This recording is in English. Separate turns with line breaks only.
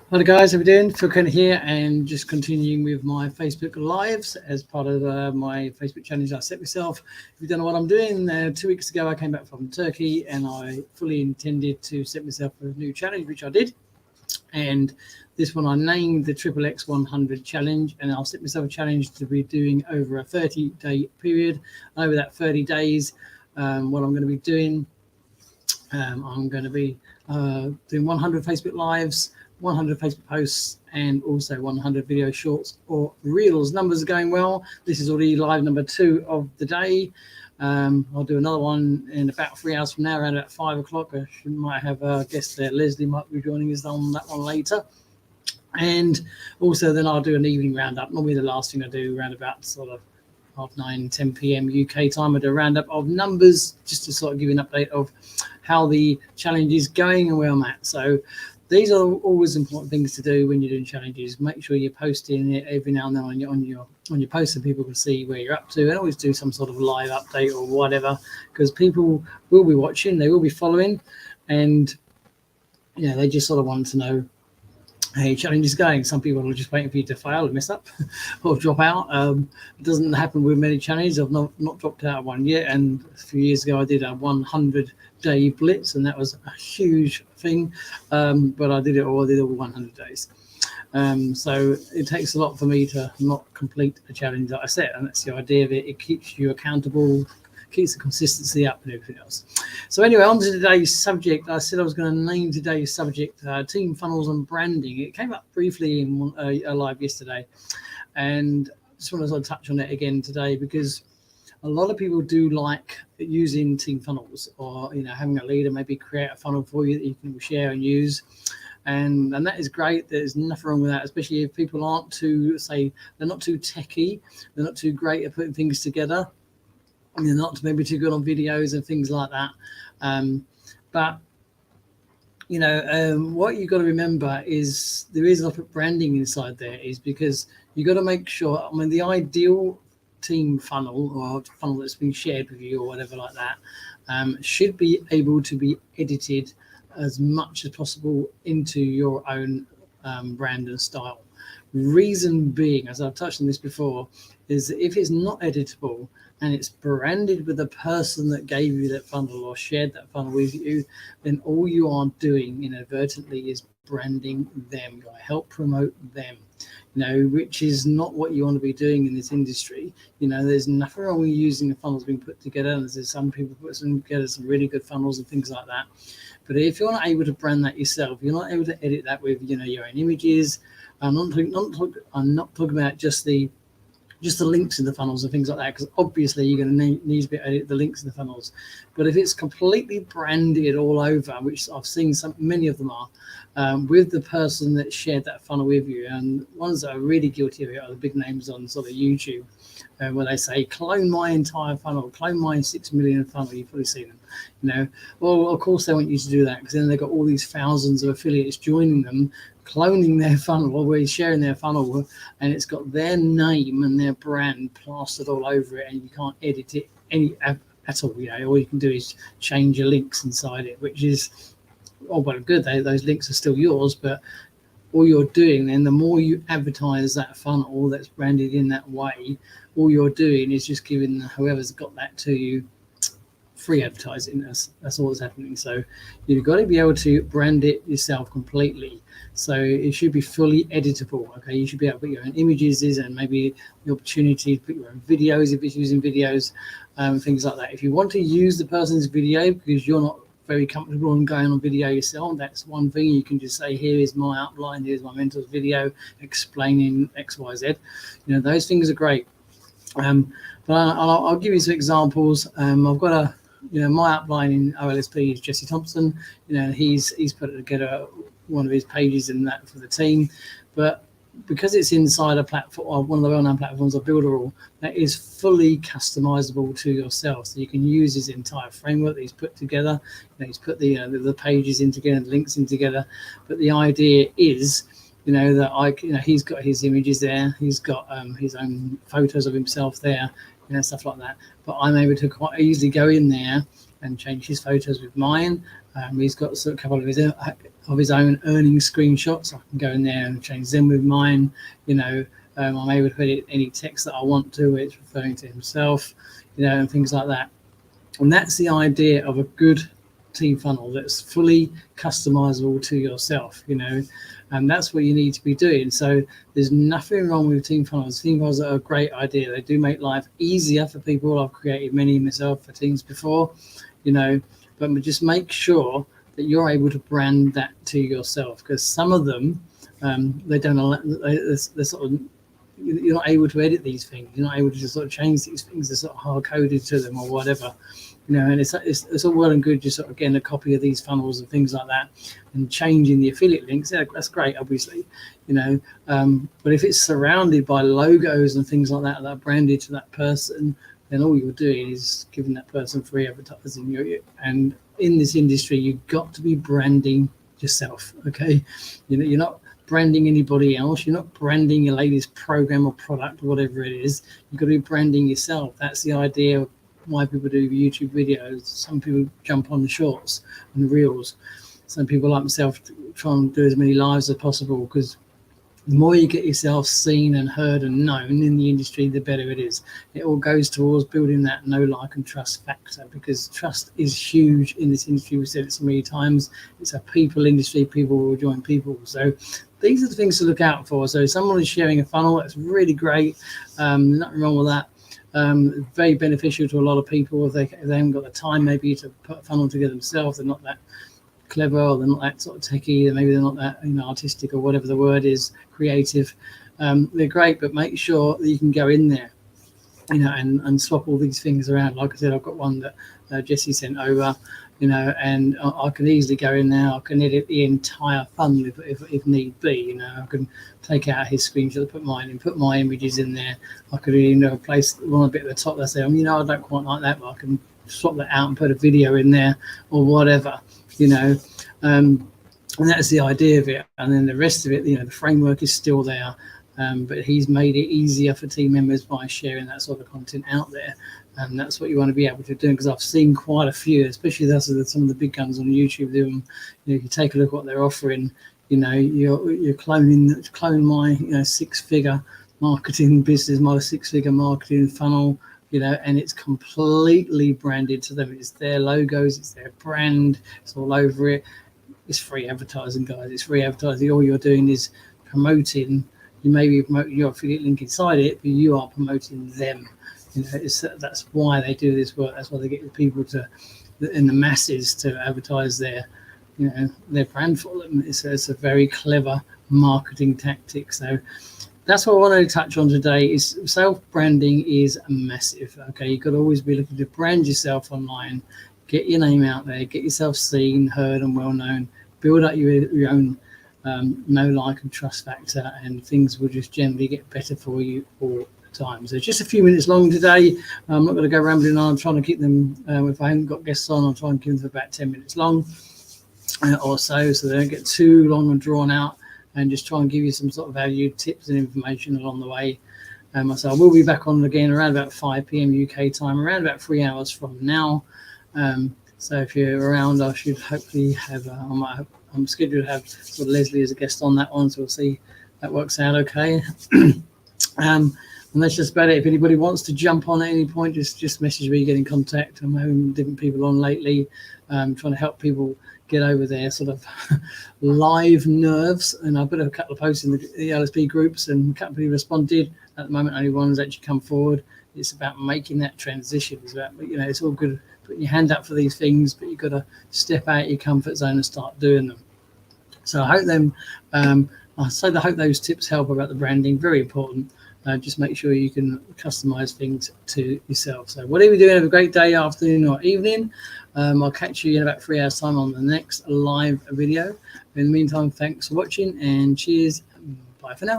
Hello guys, how are we doing? Phil Kent here, and just continuing with my Facebook Lives as part of my Facebook challenge I set myself. If you don't know what I'm doing, 2 weeks ago I came back from Turkey and I fully intended to set myself a new challenge, which I did. And this one I named the XXX 100 challenge, and I'll set myself a challenge to be doing over a 30-day period. Over that 30 days, what I'm going to be doing, I'm going to be doing 100 Facebook Lives, 100 Facebook posts, and also 100 video shorts or reels. Numbers are going well. This is already live number 2 of the day. I'll do another one in about 3 hours from now, around about 5 o'clock. I might have a guest there. Leslie might be joining us on that one later. And also then I'll do an evening roundup. Normally the last thing I do around about sort of 9, 10 p.m. UK time, I do a roundup of numbers just to sort of give you an update of how the challenge is going and where I'm at. So these are always important things to do when you're doing challenges. Make sure you're posting it every now and then on your posts so people can see where you're up to, and always do some sort of live update or whatever, because people will be watching, they will be following, and they just sort of want to know how your challenge is going. Some people are just waiting for you to fail and mess up or drop out. It doesn't happen with many challenges. I've not dropped out of one yet, and a few years ago I did a 100-day blitz, and that was a huge thing, but I did it all 100 days. So it takes a lot for me to not complete a challenge that I set, and that's the idea of it. It keeps you accountable, keeps the consistency up and everything else. So anyway, on to today's subject. I said I was going to name today's subject team funnels and branding. It came up briefly in a live yesterday, and I just want to sort of touch on it again today, because a lot of people do like using team funnels, or having a leader maybe create a funnel for you that you can share and use, and that is great. There's nothing wrong with that, especially if people aren't too, say, they're not too techy, they're not too great at putting things together, and they're not maybe too good on videos and things like that. But what you've got to remember is there is a lot of branding inside there, is because you've got to make sure, the ideal team funnel or funnel that's been shared with you or whatever like that should be able to be edited as much as possible into your own brand and style. Reason being, as I've touched on this before, is that if it's not editable and it's branded with the person that gave you that funnel or shared that funnel with you, then all you are doing inadvertently is branding them. You help promote them, which is not what you want to be doing in this industry. There's nothing wrong with using the funnels being put together, and there's some people put together some really good funnels and things like that. But if you're not able to brand that yourself, you're not able to edit that with your own images. I'm not talking about just the links in the funnels and things like that, because obviously you're going to need to edit the links in the funnels. But if it's completely branded all over, which I've seen many of them are, with the person that shared that funnel with you, and ones that are really guilty of it are the big names on sort of YouTube, where they say, clone my entire funnel, clone my 6 million funnel. You've probably seen them, Well, of course they want you to do that, because then they've got all these thousands of affiliates joining them, cloning their funnel, always sharing their funnel, and it's got their name and their brand plastered all over it, and you can't edit it at all. All you can do is change your links inside it, which is all well and good. Those links are still yours, but all you're doing then, the more you advertise that funnel that's branded in that way, all you're doing is just giving whoever's got that to you free advertising. That's all that's happening. So you've got to be able to brand it yourself completely. So it should be fully editable. Okay, you should be able to put your own images and maybe the opportunity to put your own videos if it's using videos, things like that. If you want to use the person's video because you're not very comfortable in going on video yourself, that's one thing. You can just say, here is my outline, here's my mentor's video explaining XYZ. Those things are great. But I'll give you some examples. I've got my outline in OLSP is Jesse Thompson. He's put together one of his pages in that for the team, but because it's inside a platform, or one of the well-known platforms of Builderall, that is fully customizable to yourself. So you can use his entire framework that he's put together. He's put the pages in together, the links in together. But the idea is, that he's got his images there. He's got his own photos of himself there, stuff like that. But I'm able to quite easily go in there and change his photos with mine. He's got a couple of his of his own earning screenshots. I can go in there and change them with mine. I'm able to edit any text that I want to, it's referring to himself, and things like that. And that's the idea of a good team funnel that's fully customizable to yourself, and that's what you need to be doing. So there's nothing wrong with team funnels. Team funnels are a great idea. They do make life easier for people. I've created many myself for teams before, but just make sure that you're able to brand that to yourself, because some of them, they don't allow, they're sort of, you're not able to edit these things. You're not able to just sort of change these things. They're sort of hard coded to them or whatever, and it's all well and good just sort of getting a copy of these funnels and things like that and changing the affiliate links. Yeah, that's great, obviously, but if it's surrounded by logos and things like that that are branded to that person, then all you're doing is giving that person free advertising. And in this industry, you've got to be branding yourself. Okay, you're not branding anybody else. You're not branding your latest program or product or whatever it is. You've got to be branding yourself. That's the idea of why people do YouTube videos. Some people jump on the shorts and the reels. Some people like myself try and do as many lives as possible, because the more you get yourself seen and heard and known in the industry, the better it is. It all goes towards building that know, like, and trust factor, because trust is huge in this industry. We've said it so many times. It's a people industry. People will join people. So these are the things to look out for. So someone is sharing a funnel. That's really great. Nothing wrong with that. Very beneficial to a lot of people if they haven't got the time maybe to put a funnel together themselves. They're not that clever, or they're not that sort of techie, maybe they're not that artistic, or whatever the word is, creative. They're great, but make sure that you can go in there and swap all these things around. Like I said, I've got one that Jesse sent over, and I can easily go in there. I can edit the entire funnel if need be. I can take out his screenshot, put mine in, put my images in there. I could place one a bit at the top. I say, I don't quite like that, but I can swap that out and put a video in there or whatever. And that's the idea of it. And then the rest of it, the framework is still there, but he's made it easier for team members by sharing that sort of content out there. And that's what you want to be able to do, because I've seen quite a few, especially some of the big guns on YouTube doing. If you take a look at what they're offering, you're clone my 6-figure marketing business, my 6-figure marketing funnel. And it's completely branded to them. It's their logos, it's their brand, it's all over it. It's free advertising, guys. It's free advertising. All you're doing is promoting. You may be promoting your affiliate link inside it, but you are promoting them. That's why they do this work. That's why they get the people in the masses to advertise their brand for them. It's a very clever marketing tactic. So that's what I wanted to touch on today. Is self-branding is massive. Okay, you've got to always be looking to brand yourself online, get your name out there, get yourself seen, heard, and well known. Build up your own know, like, and trust factor, and things will just generally get better for you all the time. So just a few minutes long today. I'm not going to go rambling on. I'm trying to keep them. If I haven't got guests on, I'll try and keep them for about 10 minutes long or so they don't get too long and drawn out. And just try and give you some sort of valued tips and information along the way. So I will be back on again around about 5 p.m. UK time, around about 3 hours from now. So if you're around, I should hopefully have, I'm scheduled to have sort of Leslie as a guest on that one, so we'll see if that works out okay. And that's just about it. If anybody wants to jump on at any point, just message me, get in contact. I'm having different people on lately, trying to help people get over their sort of live nerves. And I put a couple of posts in the LSP groups, and a couple of people responded. At the moment, only one has actually come forward. It's about making that transition. It's about, it's all good putting your hand up for these things, but you've got to step out your comfort zone and start doing them. So I hope those tips help about the branding. Very important. Just make sure you can customize things to yourself. So whatever you're doing, have a great day, afternoon, or evening. I'll catch you in about 3 hours time on the next live video. In the meantime, thanks for watching, and cheers. Bye for now.